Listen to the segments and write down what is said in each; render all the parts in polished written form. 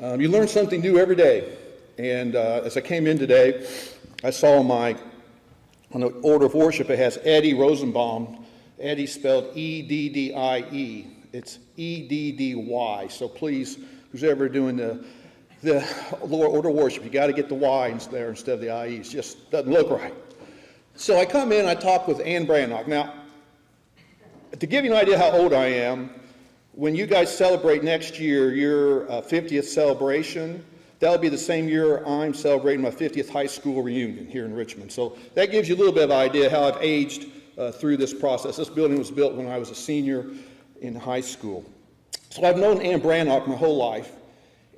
You learn something new every day. And as I came in today, I saw on the order of worship, it has Eddie Rosenbaum. Eddie spelled E-D-D-I-E. It's E-D-D-Y. So please, who's ever doing the order of worship, you got to get the Y in there instead of the I-E. It just doesn't look right. So I come in, I talk with Ann Brannock. Now, to give you an idea how old I am, when you guys celebrate next year, your 50th celebration, that'll be the same year I'm celebrating my 50th high school reunion here in Richmond. So that gives you a little bit of idea how I've aged through this process. This building was built when I was a senior in high school. So I've known Ann Brannock my whole life,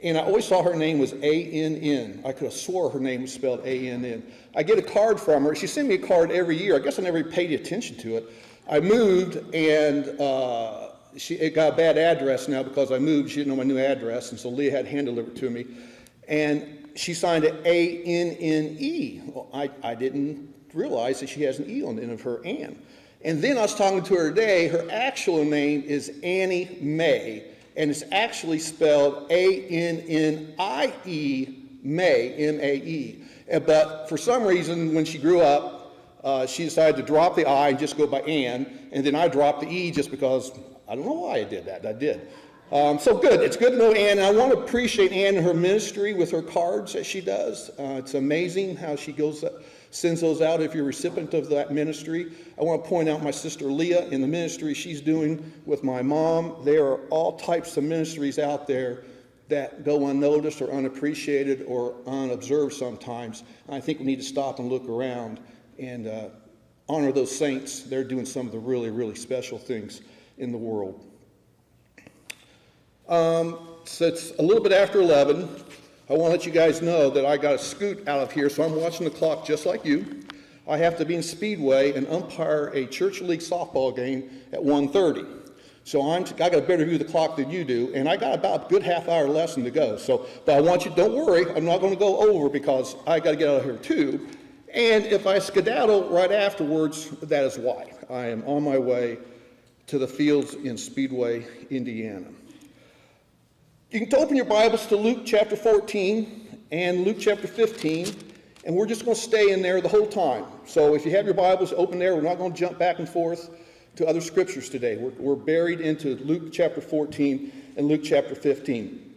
and I always saw her name was A-N-N. I could have swore her name was spelled A-N-N. I get a card from her. She sent me a card every year. I guess I never paid attention to it. I moved, and it got a bad address now because I moved. She didn't know my new address, and so Leah had hand-delivered to me. And she signed it A-N-N-E. Well, I didn't realize that she has an E on the end of her Ann. And then I was talking to her today. Her actual name is Annie Mae, and it's actually spelled A-N-N-I-E, Mae, M-A-E. But for some reason, when she grew up, she decided to drop the I and just go by Ann, and then I dropped the E just because, I don't know why I did that, I did. So good, it's good to know Ann, and I want to appreciate Ann and her ministry with her cards that she does. It's amazing how she sends those out if you're a recipient of that ministry. I want to point out my sister Leah in the ministry she's doing with my mom. There are all types of ministries out there that go unnoticed or unappreciated or unobserved sometimes. I think we need to stop and look around and honor those saints. They're doing some of the really, really special things in the world. So it's a little bit after 11. I want to let you guys know that I got to scoot out of here, so I'm watching the clock just like you. I have to be in Speedway and umpire a church league softball game at 1:30. So I got a better view of the clock than you do, and I got about a good half-hour lesson to go. But I want you, don't worry, I'm not going to go over because I got to get out of here too. And if I skedaddle right afterwards, that is why. I am on my way to the fields in Speedway, Indiana. You can open your Bibles to Luke chapter 14 and Luke chapter 15, and we're just going to stay in there the whole time. So if you have your Bibles open there, we're not going to jump back and forth to other scriptures today. We're buried into Luke chapter 14 and Luke chapter 15.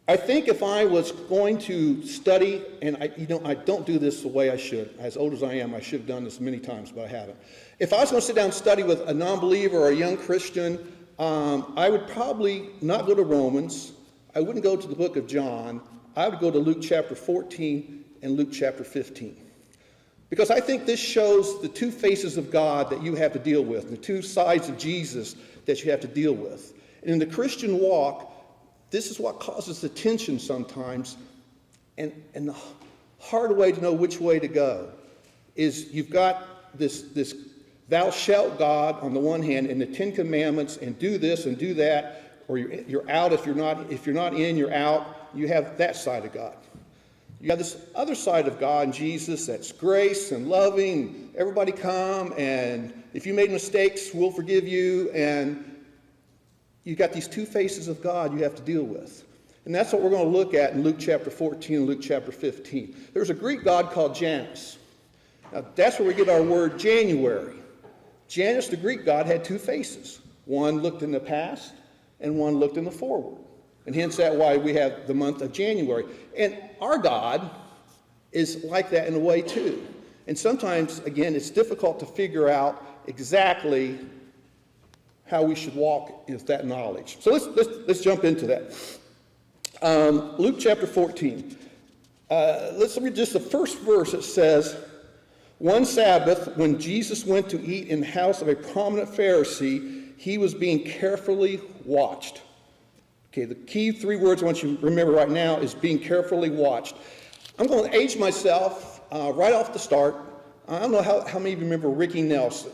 I think if I was going to study, and I don't do this the way I should. As old as I am, I should have done this many times, but I haven't. If I was going to sit down and study with a non-believer or a young Christian, I would probably not go to Romans. I wouldn't go to the book of John. I would go to Luke chapter 14 and Luke chapter 15. Because I think this shows the two faces of God that you have to deal with, the two sides of Jesus that you have to deal with. And in the Christian walk, this is what causes the tension sometimes, and the hard way to know which way to go is you've got this thou shalt God on the one hand, and the Ten Commandments, and do this and do that, or you're out if you're not in, you're out. You have that side of God. You have this other side of God and Jesus that's grace and loving. Everybody come, and if you made mistakes, we'll forgive you. And you've got these two faces of God you have to deal with. And that's what we're going to look at in Luke chapter 14 and Luke chapter 15. There's a Greek god called Janus. Now, that's where we get our word January. Janus, the Greek god, had two faces. One looked in the past, and one looked in the forward. And hence that's why we have the month of January. And our God is like that in a way too. And sometimes, again, it's difficult to figure out exactly how we should walk with that knowledge. So let's jump into that. Luke chapter 14. Let's read just the first verse. It says, one Sabbath, when Jesus went to eat in the house of a prominent Pharisee, he was being carefully watched. Okay, the key three words I want you to remember right now is being carefully watched. I'm going to age myself right off the start. I don't know how many of you remember Ricky Nelson.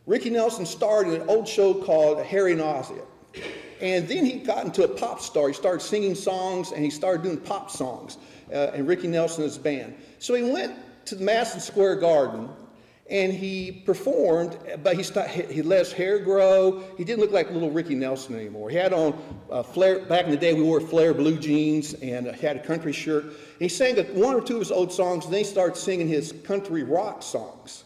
Ricky Nelson starred in an old show called Harry Nausea. And then he got into a pop star. He started singing songs, and he started doing pop songs. And Ricky Nelson is his band. So he went to the Madison Square Garden, And he performed, but he let his hair grow. He didn't look like little Ricky Nelson anymore. He had on flare. Back in the day, we wore flare blue jeans and had a country shirt. And he sang one or two of his old songs, and then he started singing his country rock songs.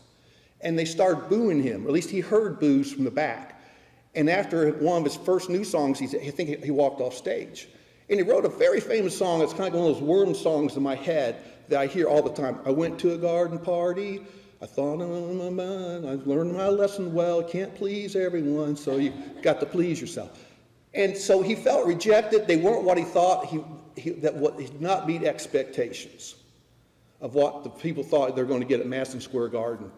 And they started booing him, or at least he heard boos from the back. And after one of his first new songs, I think he walked off stage. And he wrote a very famous song. It's kind of one of those worm songs in my head that I hear all the time. I went to a garden party. I thought on my mind, I've learned my lesson well, can't please everyone, so you got to please yourself. And so he felt rejected. They weren't what he thought. He did not meet expectations of what the people thought they're going to get at Madison Square Garden.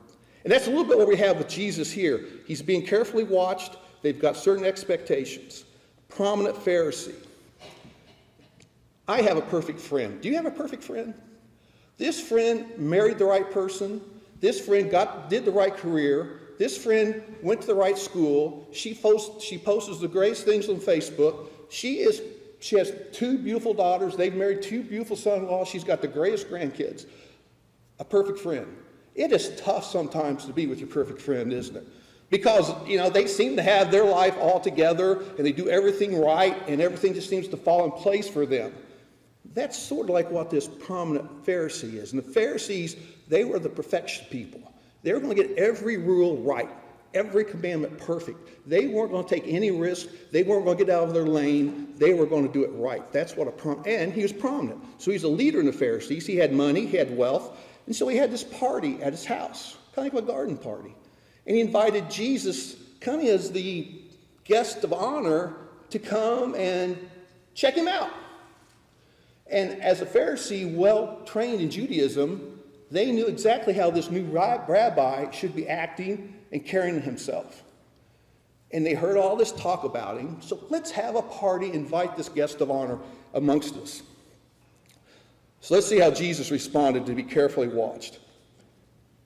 And that's a little bit what we have with Jesus here. He's being carefully watched. They've got certain expectations. Prominent Pharisee. I have a perfect friend. Do you have a perfect friend? This friend married the right person. This friend did the right career. This friend went to the right school. She posts the greatest things on Facebook. She has 2 beautiful daughters. They've married 2 beautiful son-in-laws. She's got the greatest grandkids. A perfect friend. It is tough sometimes to be with your perfect friend, isn't it? Because, they seem to have their life all together, and they do everything right, and everything just seems to fall in place for them. That's sort of like what this prominent Pharisee is. And the Pharisees, they were the perfection people. They were going to get every rule right, every commandment perfect. They weren't going to take any risk. They weren't going to get out of their lane. They were going to do it right. That's what and he was prominent. So he's a leader in the Pharisees. He had money, he had wealth, and so he had this party at his house, kind of like a garden party. And he invited Jesus, kind of as the guest of honor, to come and check him out. And as a Pharisee, well trained in Judaism, they knew exactly how this new rabbi should be acting and carrying himself. And they heard all this talk about him. So let's have a party, invite this guest of honor amongst us. So let's see how Jesus responded to be carefully watched.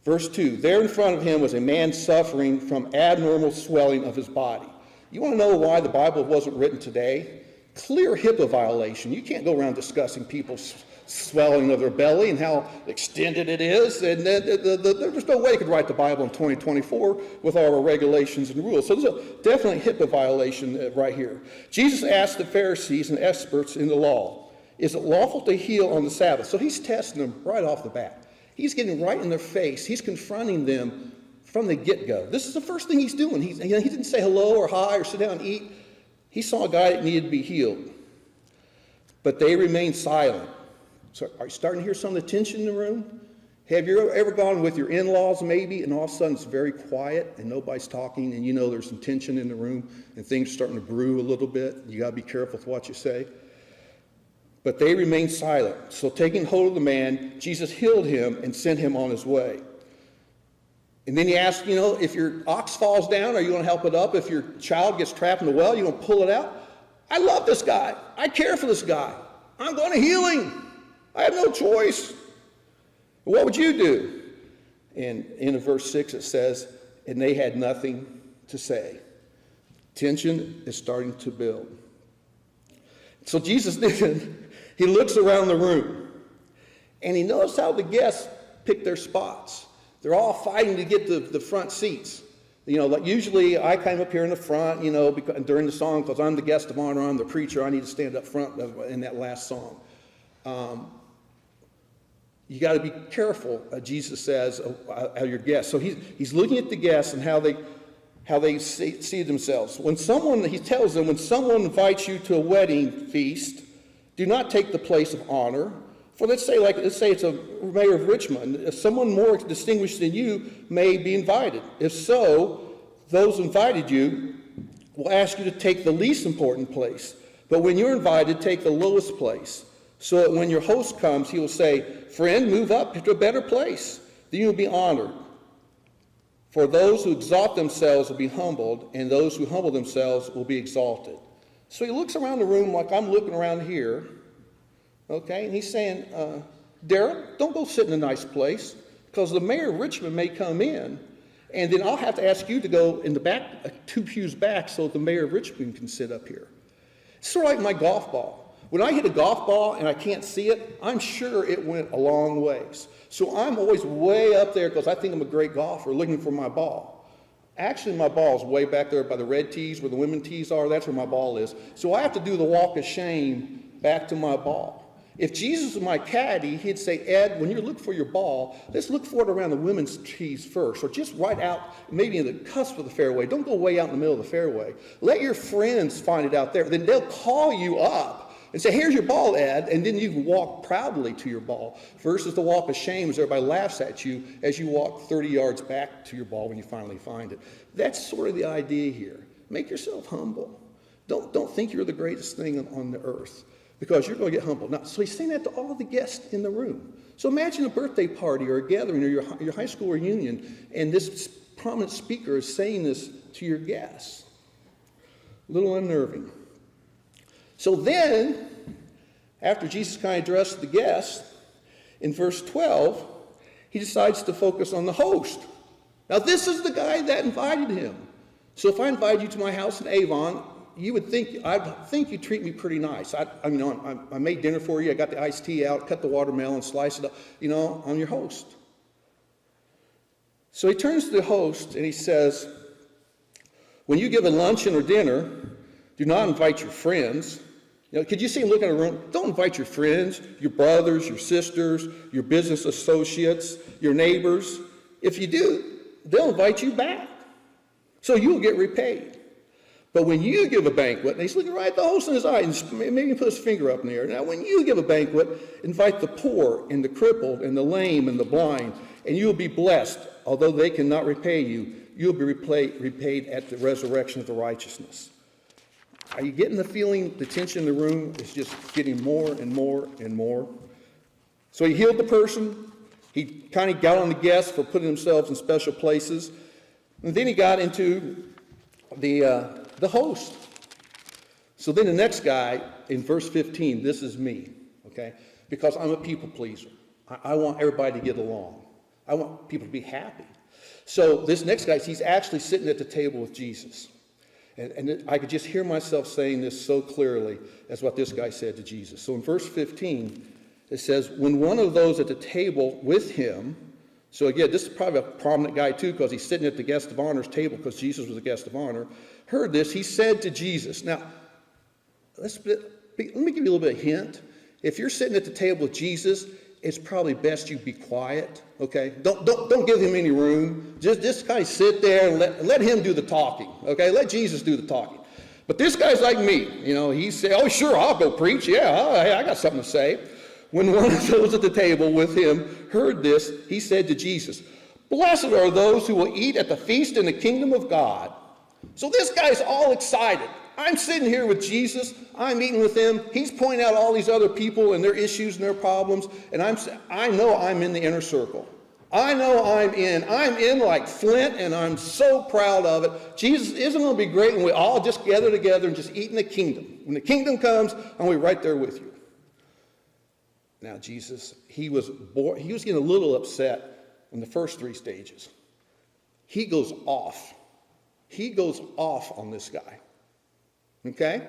Verse 2, there in front of him was a man suffering from abnormal swelling of his body. You want to know why the Bible wasn't written today? Clear HIPAA violation. You can't go around discussing people's swelling of their belly and how extended it is. And there's no way you could write the Bible in 2024 with all our regulations and rules. So there's a definitely HIPAA violation right here. Jesus asked the Pharisees and experts in the law, is it lawful to heal on the Sabbath? So he's testing them right off the bat. He's getting right in their face. He's confronting them from the get-go. This is the first thing he's doing. He didn't say hello or hi or sit down and eat. He saw a guy that needed to be healed. But they remained silent. So are you starting to hear some of the tension in the room? Have you ever gone with your in-laws maybe, and all of a sudden it's very quiet and nobody's talking, and there's some tension in the room and things are starting to brew a little bit? You got to be careful with what you say. But they remained silent. So taking hold of the man, Jesus healed him and sent him on his way. And then he asked, if your ox falls down, are you going to help it up? If your child gets trapped in the well, you going to pull it out? I love this guy. I care for this guy. I'm going to heal him. I have no choice. What would you do? And in verse 6 it says, and they had nothing to say. Tension is starting to build. So Jesus he looks around the room, and he knows how the guests pick their spots. They're all fighting to get the front seats. Like usually I climb up here in the front, during the song, because I'm the guest of honor, I'm the preacher, I need to stand up front in that last song. You got to be careful, Jesus says, of your guests. So he's looking at the guests and how they see themselves. He tells them, when someone invites you to a wedding feast, do not take the place of honor. For let's say it's a mayor of Richmond. Someone more distinguished than you may be invited. If so, those invited you will ask you to take the least important place. But when you're invited, take the lowest place. So that when your host comes, he will say, friend, move up to a better place. Then you'll be honored. For those who exalt themselves will be humbled, and those who humble themselves will be exalted. So he looks around the room like I'm looking around here. Okay, and he's saying, Darrell, don't go sit in a nice place, because the mayor of Richmond may come in, and then I'll have to ask you to go in the back, 2 pews back, so the mayor of Richmond can sit up here. It's sort of like my golf ball. When I hit a golf ball and I can't see it, I'm sure it went a long ways. So I'm always way up there because I think I'm a great golfer looking for my ball. Actually, my ball is way back there by the red tees where the women tees are. That's where my ball is. So I have to do the walk of shame back to my ball. If Jesus was my caddy, he'd say, Ed, when you look for your ball, let's look for it around the women's tees first, or just right out, maybe in the cusp of the fairway. Don't go way out in the middle of the fairway. Let your friends find it out there. Then they'll call you up and say, here's your ball, Ed, and then you can walk proudly to your ball, versus the walk of shame as everybody laughs at you as you walk 30 yards back to your ball when you finally find it. That's sort of the idea here. Make yourself humble. Don't think you're the greatest thing on the earth, because you're going to get humbled. Now, so he's saying that to all the guests in the room. So imagine a birthday party or a gathering or your high school reunion, and this prominent speaker is saying this to your guests. A little unnerving. So then, after Jesus kind of addressed the guests, in verse 12, he decides to focus on the host. Now, this is the guy that invited him. So if I invited you to my house in Avon, I'd think you'd treat me pretty nice. I made dinner for you. I got the iced tea out, cut the watermelon, sliced it up. I'm your host. So he turns to the host and he says, when you give a luncheon or dinner, do not invite your friends. Could you see him looking at a room? Don't invite your friends, your brothers, your sisters, your business associates, your neighbors. If you do, they'll invite you back. So you'll get repaid. But when you give a banquet, and he's looking right at the host in his eye, and maybe he put his finger up in the air. Now, when you give a banquet, invite the poor and the crippled and the lame and the blind, and you'll be blessed. Although they cannot repay you, you'll be repaid at the resurrection of the righteousness. Are you getting the feeling the tension in the room is just getting more and more and more? So he healed the person. He kind of got on the guests for putting themselves in special places. And then he got into the host. So then the next guy, in verse 15, this is me, okay? Because I'm a people pleaser. I want everybody to get along. I want people to be happy. So this next guy, he's actually sitting at the table with Jesus. And I could just hear myself saying this so clearly as what this guy said to Jesus. So in verse 15, it says, when one of those at the table with him, so again, this is probably a prominent guy too, because he's sitting at the guest of honor's table because Jesus was a guest of honor, heard this, he said to Jesus. Now, let me give you a little bit of hint. If you're sitting at the table with Jesus, it's probably best you be quiet, okay? Don't give him any room. Just kind of sit there and let him do the talking, okay? Let Jesus do the talking. But this guy's like me, he said, oh, sure, I'll go preach. Yeah, I got something to say. When one of those at the table with him heard this, he said to Jesus, blessed are those who will eat at the feast in the kingdom of God. So this guy's all excited. I'm sitting here with Jesus. I'm eating with him. He's pointing out all these other people and their issues and their problems. And I know I'm in the inner circle. I know I'm in like Flint, and I'm so proud of it. Jesus, isn't going to be great when we all just gather together and just eat in the kingdom? When the kingdom comes, I'm going to be right there with you. Now, Jesus, he was getting a little upset in the first three stages. He goes off. He goes off on this guy. Okay?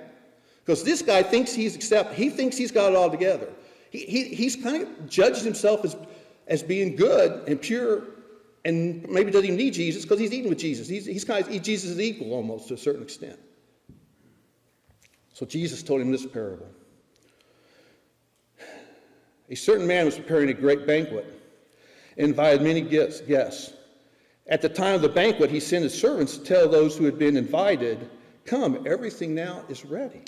Because this guy thinks he thinks he's got it all together. He's kind of judged himself as being good and pure, and maybe doesn't even need Jesus because he's eating with Jesus. He's kind of Jesus' equal almost to a certain extent. So Jesus told him this parable. A certain man was preparing a great banquet and invited many guests. At the time of the banquet, he sent his servants to tell those who had been invited, come, everything now is ready.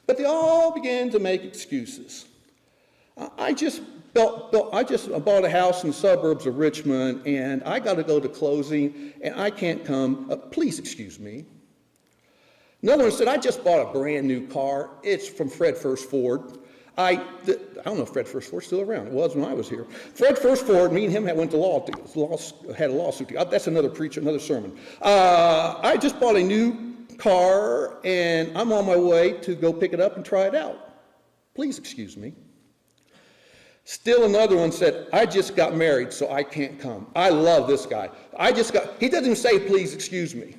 But they all began to make excuses. I just bought a house in the suburbs of Richmond, and I got to go to closing, and I can't come. Please excuse me. Another one said, I just bought a brand new car. It's from Fred First Ford. I don't know if Fred First Ford's still around. It was when I was here. Fred First Ford, me and him went to had a lawsuit. That's another preacher, another sermon. I just bought a new car, and I'm on my way to go pick it up and try it out. Please excuse me. Still another one said, I just got married, so I can't come. I love this guy. He doesn't even say, please excuse me.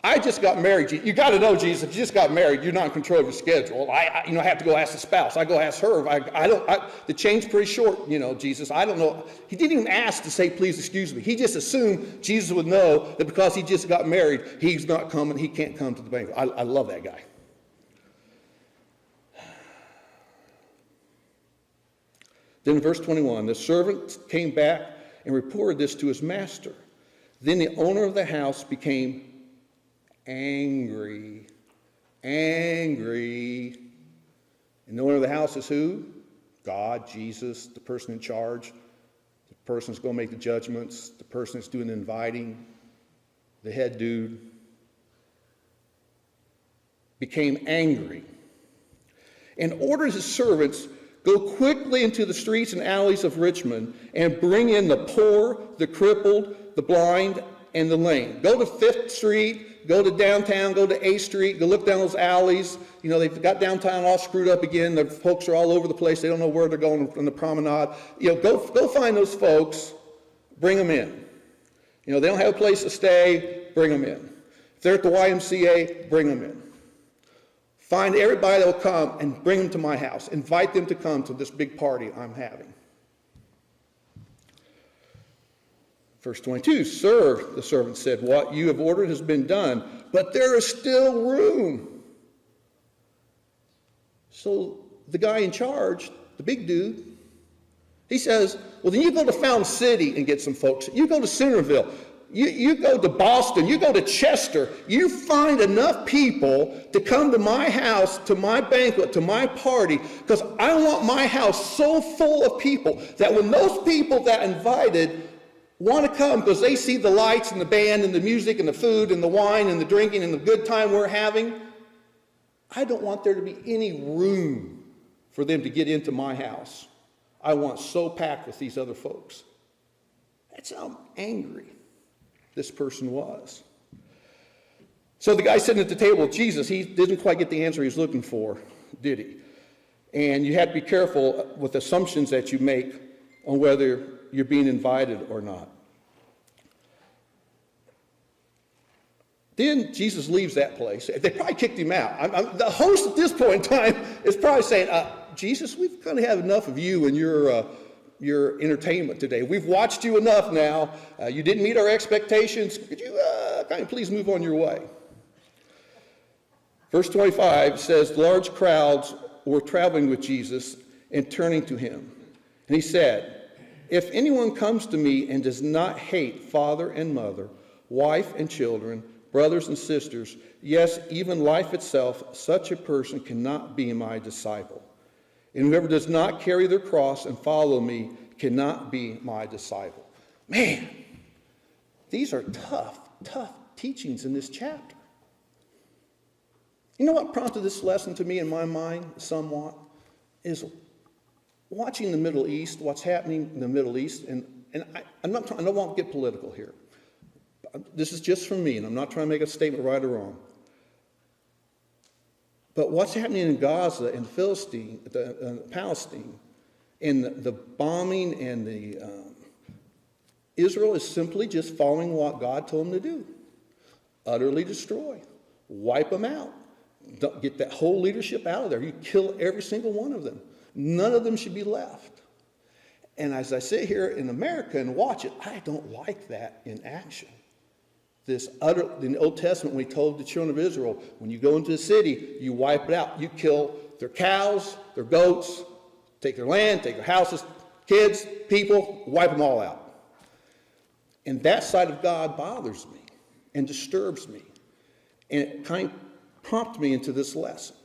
I just got married. You got to know, Jesus, if you just got married, you're not in control of your schedule. I have to go ask the spouse. I go ask her. The chain's pretty short, Jesus. I don't know. He didn't even ask to say, please excuse me. He just assumed Jesus would know that because he just got married, he's not coming. He can't come to the banquet. I love that guy. Then in verse 21, the servant came back and reported this to his master. Then the owner of the house became angry. And the owner of the house is who? God, Jesus, the person in charge, the person that's going to make the judgments, the person that's doing the inviting, the head dude. Became angry and ordered his servants, go quickly into the streets and alleys of Richmond and bring in the poor, the crippled, the blind, and the lame. Go to 5th Street, go to downtown, go to 8th Street, go look down those alleys. They've got downtown all screwed up again. The folks are all over the place. They don't know where they're going on the promenade. Go find those folks, bring them in. They don't have a place to stay, bring them in. If they're at the YMCA, bring them in. Find everybody that will come and bring them to my house. Invite them to come to this big party I'm having. Verse 22, Sir, the servant said, what you have ordered has been done, but there is still room. So the guy in charge, the big dude, he says, well, then you go to Fountain City and get some folks. You go to Centerville. You go to Boston. You go to Chester. You find enough people to come to my house, to my banquet, to my party, because I want my house so full of people that when those people that invited want to come because they see the lights and the band and the music and the food and the wine and the drinking and the good time we're having, I don't want there to be any room for them to get into my house. I want so packed with these other folks. That's how angry this person was. So the guy sitting at the table with Jesus, he didn't quite get the answer he was looking for, did he? And you have to be careful with assumptions that you make on whether you're being invited or not. Then Jesus leaves that place. They probably kicked him out. The host at this point in time is probably saying, Jesus, we've kind of had enough of you and your entertainment today. We've watched you enough now. You didn't meet our expectations. Could you kind of please move on your way? Verse 25 says, large crowds were traveling with Jesus and turning to him. And he said, if anyone comes to me and does not hate father and mother, wife and children, brothers and sisters, yes, even life itself, such a person cannot be my disciple. And whoever does not carry their cross and follow me cannot be my disciple. Man, these are tough teachings in this chapter. You know what prompted this lesson to me in my mind somewhat? Is watching the Middle East, what's happening in the Middle East, and I don't want to get political here. This is just from me, and I'm not trying to make a statement right or wrong. But what's happening in Gaza and Palestine, and the bombing and the Israel is simply just following what God told them to do. Utterly destroy. Wipe them out. Don't get that whole leadership out of there. You kill every single one of them. None of them should be left. And as I sit here in America and watch it, I don't like that in action. In the Old Testament, we told the children of Israel, when you go into the city, you wipe it out. You kill their cows, their goats, take their land, take their houses, kids, people, wipe them all out. And that side of God bothers me and disturbs me. And it kind of prompted me into this lesson.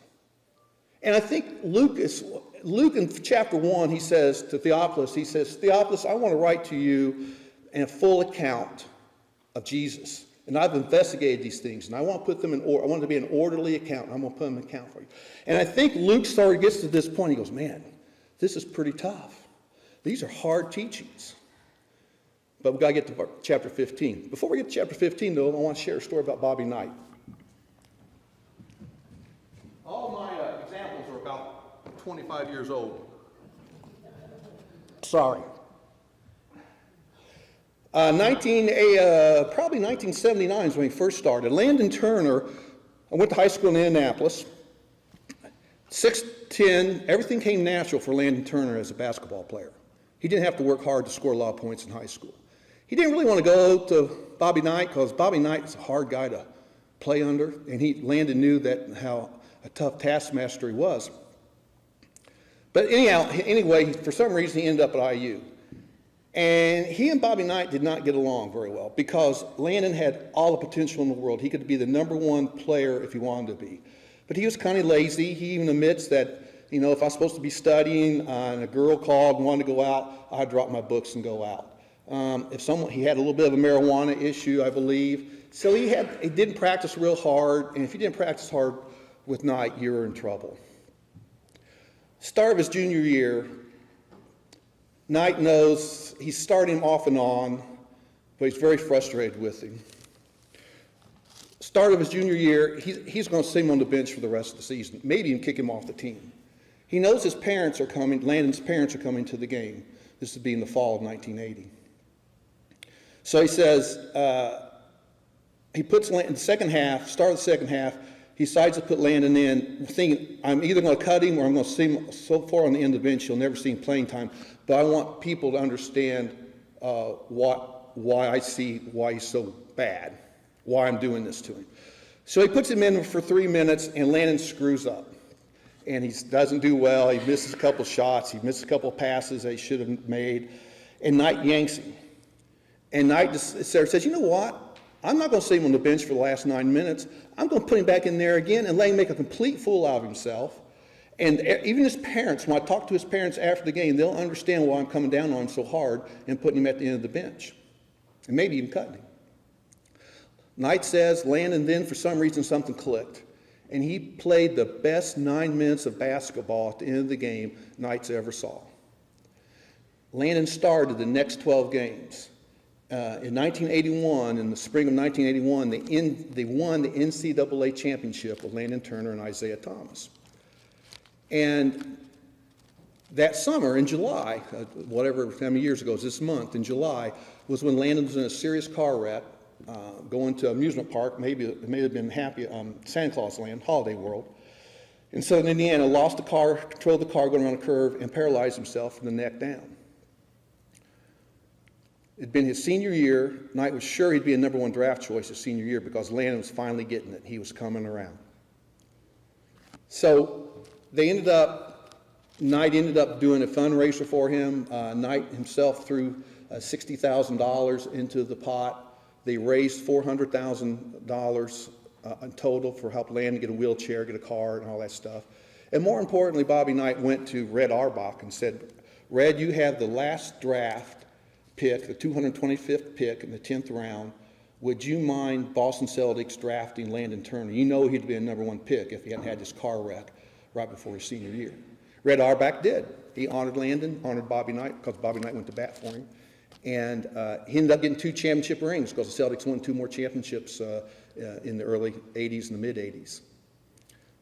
And I think Luke in chapter 1, he says to Theophilus, Theophilus, I want to write to you a full account of Jesus. And I've investigated these things, and I want to put them in order. I want it to be an orderly account, and I'm going to put them in account for you. And I think Luke sort of gets to this point. He goes, man, this is pretty tough. These are hard teachings. But we've got to get to chapter 15. Before we get to chapter 15, though, I want to share a story about Bobby Knight. All my examples are about 25 years old. Sorry. Probably 1979 is when he first started. Landon Turner, I went to high school in Indianapolis. 6'10", everything came natural for Landon Turner as a basketball player. He didn't have to work hard to score a lot of points in high school. He didn't really want to go to Bobby Knight because Bobby Knight is a hard guy to play under, and Landon knew that how a tough taskmaster he was. But anyway, for some reason he ended up at IU. And he and Bobby Knight did not get along very well because Landon had all the potential in the world. He could be the #1 player if he wanted to be. But he was kind of lazy. He even admits that, you know, if I was supposed to be studying and a girl called and wanted to go out, I'd drop my books and go out. He had a little bit of a marijuana issue, I believe. So he didn't practice real hard, and if you didn't practice hard with Knight, you were in trouble. Start of his junior year, Knight knows he's starting him off and on, but he's very frustrated with him. Start of his junior year, he's going to sit him on the bench for the rest of the season, maybe even kick him off the team. He knows his parents are coming, Landon's parents are coming to the game. This would be in the fall of 1980. So he says, he puts Landon in the second half, start of the second half, he decides to put Landon in, thinking, I'm either going to cut him or I'm going to see him so far on the end of the bench you'll never see him playing time. But I want people to understand why he's so bad, why I'm doing this to him. So he puts him in for 3 minutes, and Landon screws up. And he doesn't do well. He misses a couple shots. He misses a couple passes that he should have made. And Knight yanks him. And Knight says, you know what? I'm not going to sit him on the bench for the last 9 minutes. I'm going to put him back in there again and let him make a complete fool out of himself. And even his parents, when I talk to his parents after the game, they'll understand why I'm coming down on him so hard and putting him at the end of the bench. And maybe even cutting him. Knight says Landon then, for some reason, something clicked. And he played the best 9 minutes of basketball at the end of the game Knight's ever saw. Landon started the next 12 games. In 1981, in the spring of 1981, they won the NCAA championship with Landon Turner and Isaiah Thomas. And that summer, in July, whatever how many years ago, it was this month, in July, was when Landon was in a serious car wreck, going to an amusement park, maybe it may have been Santa Claus Land, Holiday World. In southern Indiana, lost the car, controlled the car going around a curve, and paralyzed himself from the neck down. It'd been his senior year. Knight was sure he'd be a #1 draft choice his senior year because Landon was finally getting it. He was coming around. So Knight ended up doing a fundraiser for him. Knight himself threw $60,000 into the pot. They raised $400,000 in total for help Landon get a wheelchair, get a car, and all that stuff. And more importantly, Bobby Knight went to Red Auerbach and said, Red, you have the last draft pick, the 225th pick in the 10th round. Would you mind Boston Celtics drafting Landon Turner? You know he'd be a #1 pick if he hadn't had this car wreck right before his senior year. Red Auerbach did. He honored Landon, honored Bobby Knight, because Bobby Knight went to bat for him. And he ended up getting 2 championship rings because the Celtics won 2 more championships in the early 80s and the mid-80s.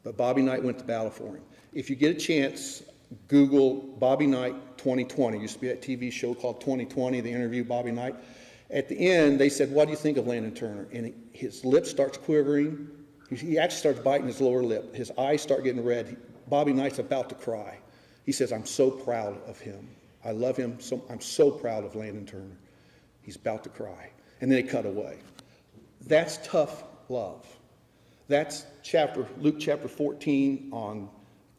But Bobby Knight went to battle for him. If you get a chance, Google Bobby Knight 2020. It used to be a TV show called 2020. They interviewed Bobby Knight. At the end, they said, what do you think of Landon Turner? And his lip starts quivering. He actually starts biting his lower lip. His eyes start getting red. Bobby Knight's about to cry. He says, I'm so proud of him. I love him. I'm so proud of Landon Turner. He's about to cry. And then they cut away. That's tough love. That's Luke chapter 14 on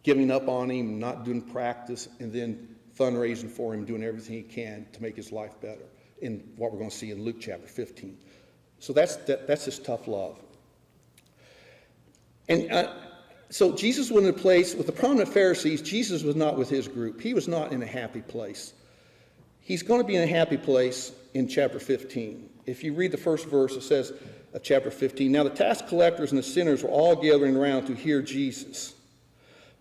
giving up on him, not doing practice, and then fundraising for him, doing everything he can to make his life better in what we're going to see in Luke chapter 15. So that's his tough love. And so Jesus was in a place with the prominent Pharisees. Jesus was not with his group. He was not in a happy place. He's going to be in a happy place in chapter 15. If you read the first verse, it says of chapter 15, now the tax collectors and the sinners were all gathering around to hear Jesus.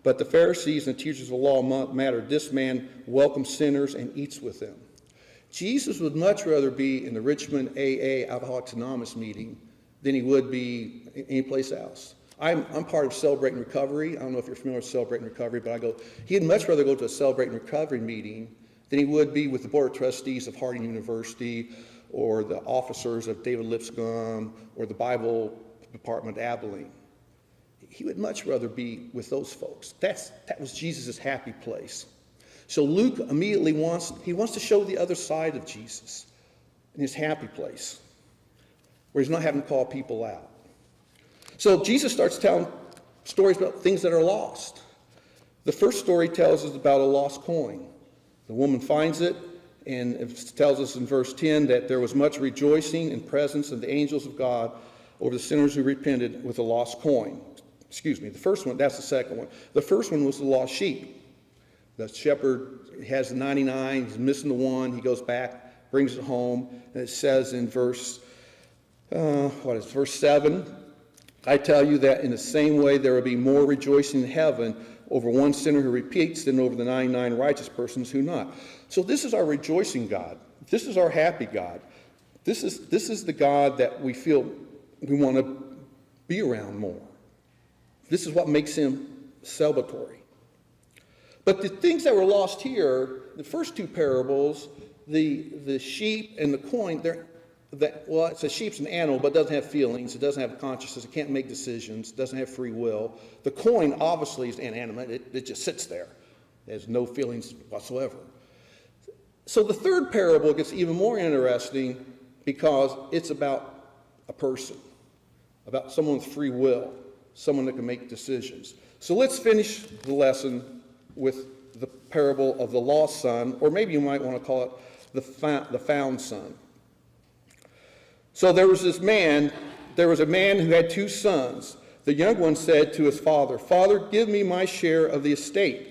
But the Pharisees and the teachers of the law mattered. This man welcomes sinners and eats with them. Jesus would much rather be in the Richmond AA Alcoholics Anonymous meeting than he would be anyplace else. I'm part of Celebrating Recovery. I don't know if you're familiar with Celebrating Recovery, but he'd much rather go to a Celebrating Recovery meeting than he would be with the Board of Trustees of Harding University or the officers of David Lipscomb or the Bible Department at Abilene. He would much rather be with those folks. That was Jesus' happy place. So Luke immediately wants to show the other side of Jesus in his happy place, where he's not having to call people out. So Jesus starts telling stories about things that are lost. The first story tells us about a lost coin. The woman finds it, and it tells us in verse 10 that there was much rejoicing in presence of the angels of God over the sinners who repented with a lost coin. Excuse me, the first one, that's the second one. The first one was the lost sheep. The shepherd has the 99, he's missing the one, he goes back, brings it home, and it says in verse 7, I tell you that in the same way there will be more rejoicing in heaven over one sinner who repeats than over the 99 righteous persons who not. So this is our rejoicing God. This is our happy God. This is the God that we feel we want to be around more. This is what makes him celebratory. But the things that were lost here, the first two parables, the sheep and the coin, it's a sheep's an animal, but it doesn't have feelings, it doesn't have consciousness, it can't make decisions, it doesn't have free will. The coin obviously is inanimate, it just sits there. It has no feelings whatsoever. So the third parable gets even more interesting because it's about a person, about someone with free will, someone that can make decisions. So let's finish the lesson with the parable of the lost son, or maybe you might want to call it the found son. So there was a man who had two sons. The young one said to his father, Father, give me my share of the estate.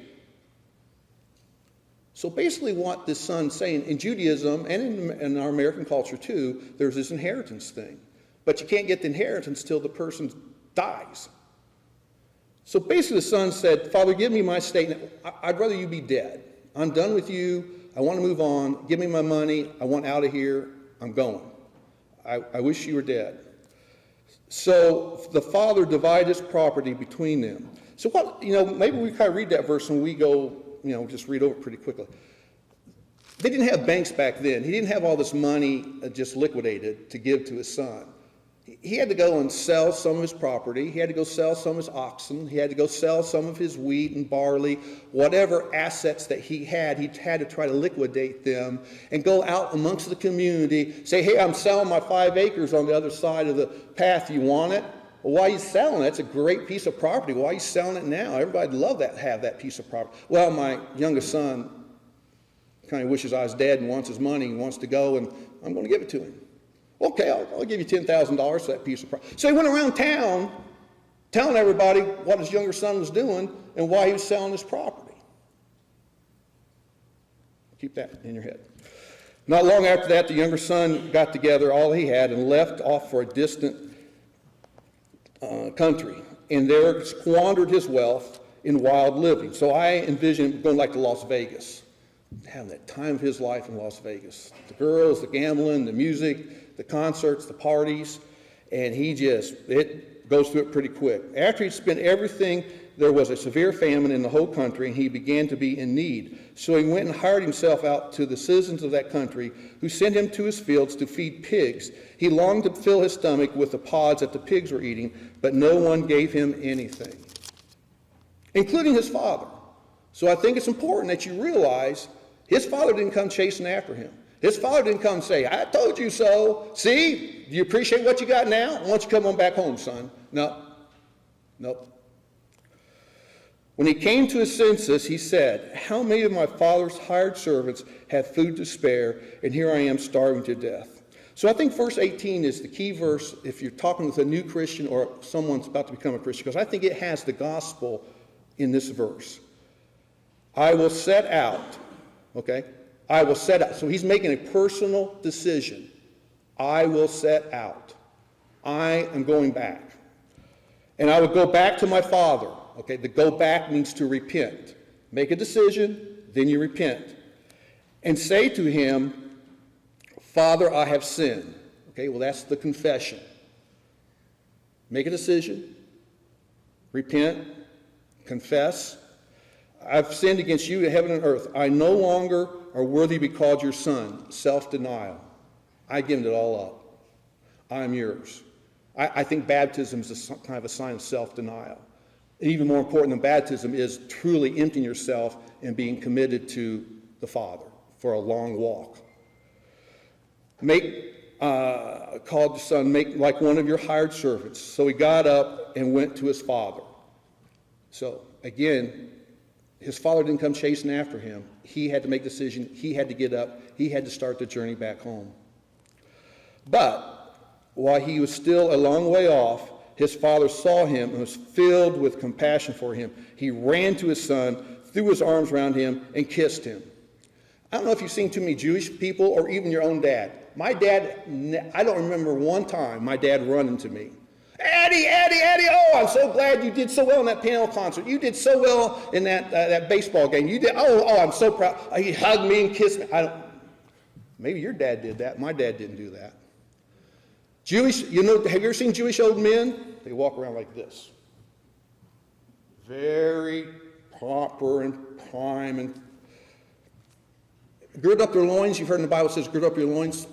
So basically what this son's saying, in Judaism and in our American culture too, there's this inheritance thing. But you can't get the inheritance till the person dies. So basically the son said, Father, give me my estate. I'd rather you be dead. I'm done with you. I want to move on. Give me my money. I want out of here. I'm going. I wish you were dead. So the father divided his property between them. So what, maybe we kind of read that verse and we go, just read over it pretty quickly. They didn't have banks back then. He didn't have all this money just liquidated to give to his son. He had to go and sell some of his property. He had to go sell some of his oxen. He had to go sell some of his wheat and barley. Whatever assets that he had to try to liquidate them and go out amongst the community, say, hey, I'm selling my 5 acres on the other side of the path. You want it? Well, why are you selling it? It's a great piece of property. Why are you selling it now? Everybody'd love that, have that piece of property. Well, my youngest son kind of wishes I was dead and wants his money and wants to go, and I'm going to give it to him. Okay, I'll give you $10,000 for that piece of property. So he went around town telling everybody what his younger son was doing and why he was selling his property. Keep that in your head. Not long after that, the younger son got together all he had and left off for a distant country, and there squandered his wealth in wild living. So I envision him going like to Las Vegas, having that time of his life in Las Vegas. The girls, the gambling, the music, the concerts, the parties, and it goes through it pretty quick. After he'd spent everything, there was a severe famine in the whole country, and he began to be in need. So he went and hired himself out to the citizens of that country, who sent him to his fields to feed pigs. He longed to fill his stomach with the pods that the pigs were eating, but no one gave him anything, including his father. So I think it's important that you realize his father didn't come chasing after him. His father didn't come say, I told you so. See, do you appreciate what you got now? Why don't you come on back home, son? No. Nope. When he came to his senses, he said, how many of my father's hired servants have food to spare, and here I am starving to death? So I think verse 18 is the key verse if you're talking with a new Christian or someone's about to become a Christian, because I think it has the gospel in this verse. I will set out, okay? I will set out. So he's making a personal decision. I will set out. I am going back. And I will go back to my father. Okay, the go back means to repent. Make a decision, then you repent. And say to him, Father, I have sinned. Okay, well, that's the confession. Make a decision, repent, confess. I've sinned against you in heaven and earth. I no longer are worthy to be called your son. Self-denial. I've given it all up. I'm yours. I think baptism is kind of a sign of self-denial. Even more important than baptism is truly emptying yourself and being committed to the Father for a long walk. Called the son, make like one of your hired servants. So he got up and went to his father. So again, his father didn't come chasing after him. He had to make a decision. He had to get up. He had to start the journey back home. But while he was still a long way off, his father saw him and was filled with compassion for him. He ran to his son, threw his arms around him, and kissed him. I don't know if you've seen too many Jewish people or even your own dad. My dad, I don't remember one time my dad running to me. Eddie, oh, I'm so glad you did so well in that piano concert. You did so well in that baseball game. You did, I'm so proud. He hugged me and kissed me. Maybe your dad did that. My dad didn't do that. Jewish, have you ever seen Jewish old men? They walk around like this. Very proper and prime and gird up their loins. You've heard in the Bible it says, gird up your loins.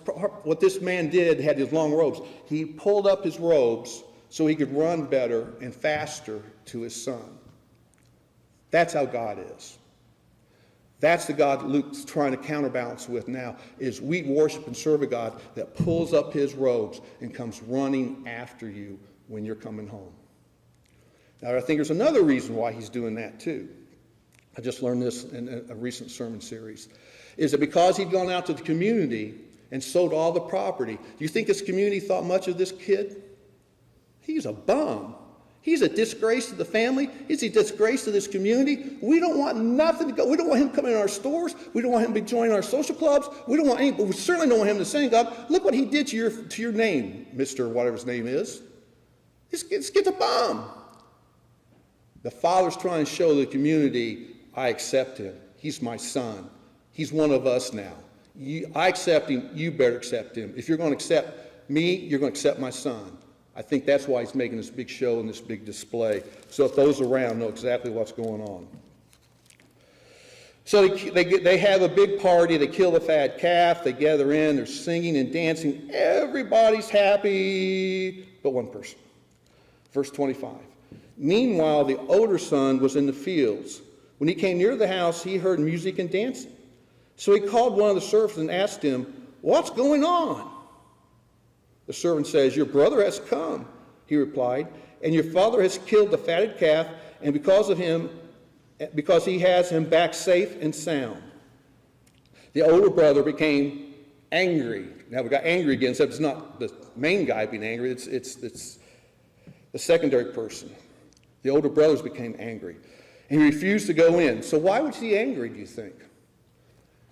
What this man did had his long robes. He pulled up his robes so he could run better and faster to his son. That's how God is. That's the God that Luke's trying to counterbalance with now, is we worship and serve a God that pulls up his robes and comes running after you when you're coming home. Now, I think there's another reason why he's doing that too. I just learned this in a recent sermon series. Is that because he'd gone out to the community and sold all the property, do you think this community thought much of this kid? He's a bum. He's a disgrace to the family. He's a disgrace to this community. We don't want nothing to go. We don't want him coming in our stores. We don't want him to be joining our social clubs. We don't want any, but we certainly don't want him to sing. God, look what he did to your name, Mr. whatever his name is. This kid's a bum. The father's trying to show the community, I accept him. He's my son. He's one of us now. I accept him. You better accept him. If you're going to accept me, you're going to accept my son. I think that's why he's making this big show and this big display, so that those around know exactly what's going on. So they have a big party. They kill the fat calf. They gather in. They're singing and dancing. Everybody's happy but one person. Verse 25. Meanwhile, the older son was in the fields. When he came near the house, he heard music and dancing. So he called one of the servants and asked him, "What's going on?" The servant says, "Your brother has come," he replied, "and your father has killed the fatted calf, and because he has him back safe and sound." The older brother became angry. Now we got angry again, except it's not the main guy being angry, it's the secondary person. The older brothers became angry, and he refused to go in. So why was he angry, do you think?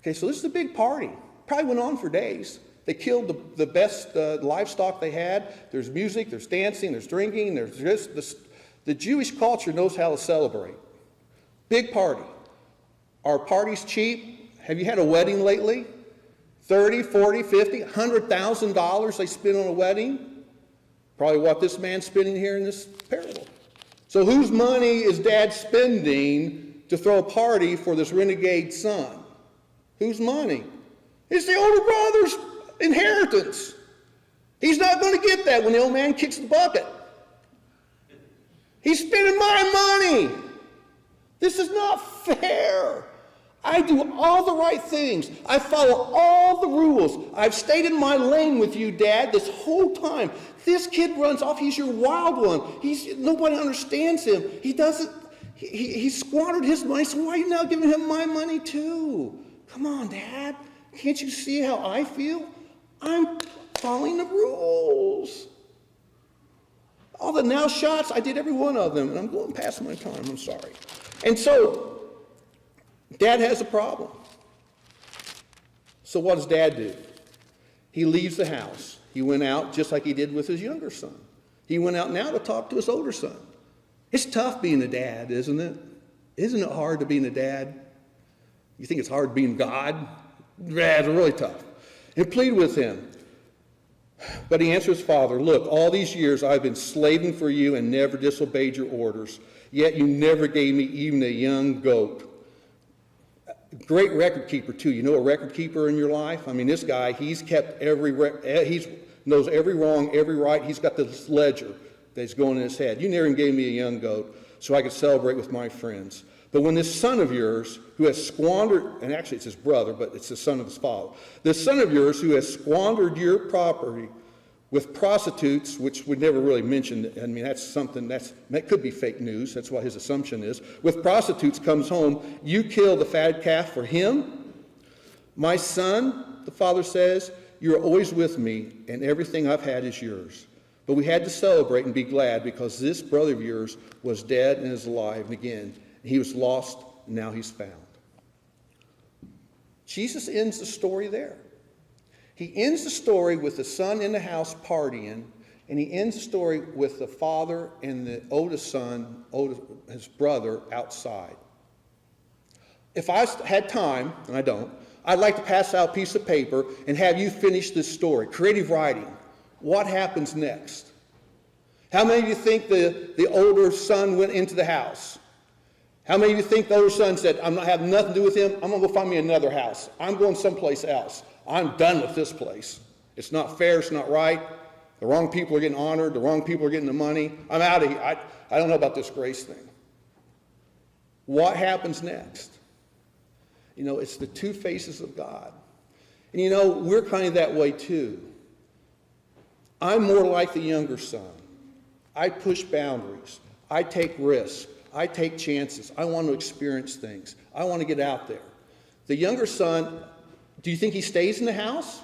Okay, so this is a big party. Probably went on for days. They killed the best livestock they had. There's music, there's dancing, there's drinking, there's just the Jewish culture knows how to celebrate. Big party. Are parties cheap? Have you had a wedding lately? $30, $40, $50, $100,000 they spend on a wedding? Probably what this man's spending here in this parable. So whose money is dad spending to throw a party for this renegade son? Whose money? It's the older brother's inheritance. He's not going to get that when the old man kicks the bucket. He's spending my money. This is not fair. I do all the right things. I follow all the rules. I've stayed in my lane with you, Dad, this whole time. This kid runs off. He's your wild one. Nobody understands him. He squandered his money, so why are you now giving him my money too? Come on, Dad. Can't you see how I feel? I'm following the rules. All the now shots, I did every one of them, and I'm going past my time. I'm sorry. And so, Dad has a problem. So what does Dad do? He leaves the house. He went out just like he did with his younger son. He went out now to talk to his older son. It's tough being a dad, isn't it? Isn't it hard to be a dad? You think it's hard being God? Yeah, it's really tough. And plead with him. But he answers his father, "Look, all these years I've been slaving for you and never disobeyed your orders, yet you never gave me even a young goat." Great record keeper, too. You know a record keeper in your life? I mean, this guy, he's kept he knows every wrong, every right. He's got this ledger that's going in his head. You never even gave me a young goat so I could celebrate with my friends. But when this son of yours, who has squandered, and actually it's his brother, but it's the son of his father, this son of yours who has squandered your property with prostitutes, which we never really mentioned, I mean, that's something that could be fake news, that's what his assumption is. With prostitutes comes home, you kill the fatted calf for him? My son, the father says, you're always with me, and everything I've had is yours. But we had to celebrate and be glad because this brother of yours was dead and is alive, and again, he was lost, and now he's found. Jesus ends the story there. He ends the story with the son in the house partying, and he ends the story with the father and the oldest son, his brother, outside. If I had time, and I don't, I'd like to pass out a piece of paper and have you finish this story. Creative writing. What happens next? How many of you think the older son went into the house? How many of you think the older son said, I'm not having nothing to do with him, I'm going to go find me another house. I'm going someplace else. I'm done with this place. It's not fair, it's not right. The wrong people are getting honored, the wrong people are getting the money. I'm out of here. I don't know about this grace thing. What happens next? You know, it's the two faces of God. And you know, we're kind of that way too. I'm more like the younger son. I push boundaries. I take risks. I take chances. I want to experience things. I want to get out there. The younger son, do you think he stays in the house?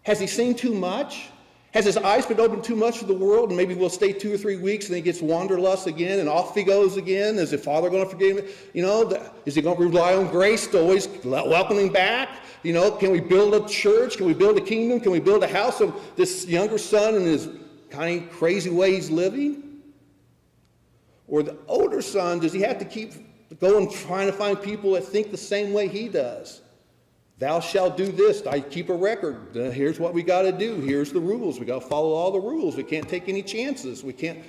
Has he seen too much? Has his eyes been opened too much for the world? And maybe we'll stay 2 or 3 weeks and then he gets wanderlust again and off he goes again. Is the father going to forgive him? You know, is he going to rely on grace to always welcome him back? You know, can we build a church? Can we build a kingdom? Can we build a house of this younger son and his kind of crazy way he's living? Or the older son, does he have to keep going trying to find people that think the same way he does? Thou shalt do this. I keep a record. Here's what we got to do. Here's the rules. We got to follow all the rules. We can't take any chances. We can't.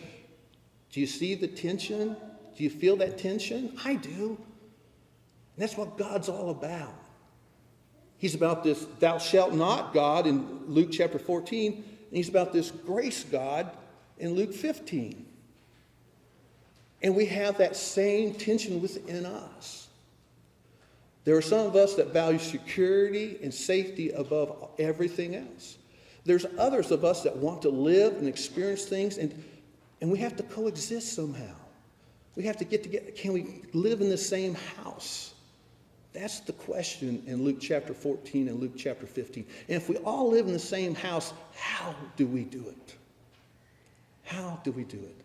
Do you see the tension? Do you feel that tension? I do. And that's what God's all about. He's about this thou shalt not God in Luke chapter 14. And he's about this grace God in Luke 15. And we have that same tension within us. There are some of us that value security and safety above everything else. There's others of us that want to live and experience things, and we have to coexist somehow. We have to get together. Can we live in the same house? That's the question in Luke chapter 14 and Luke chapter 15. And if we all live in the same house, how do we do it? How do we do it?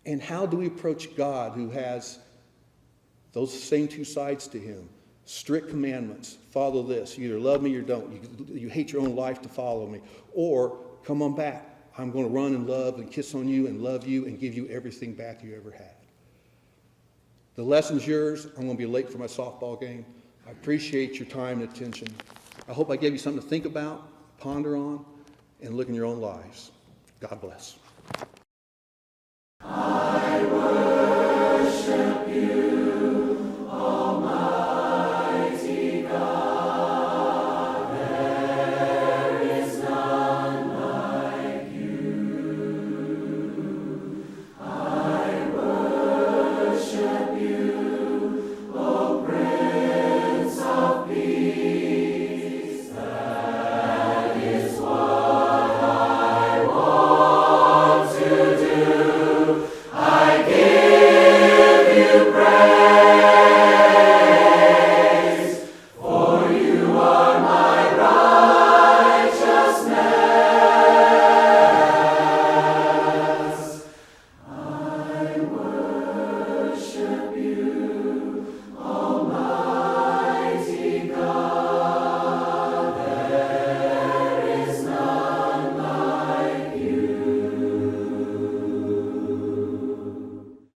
And how do we approach God who has those same two sides to him? Strict commandments. Follow this. You either love me or don't. You hate your own life to follow me. Or come on back. I'm going to run and love and kiss on you and love you and give you everything back you ever had. The lesson's yours. I'm going to be late for my softball game. I appreciate your time and attention. I hope I gave you something to think about, ponder on, and look in your own lives. God bless.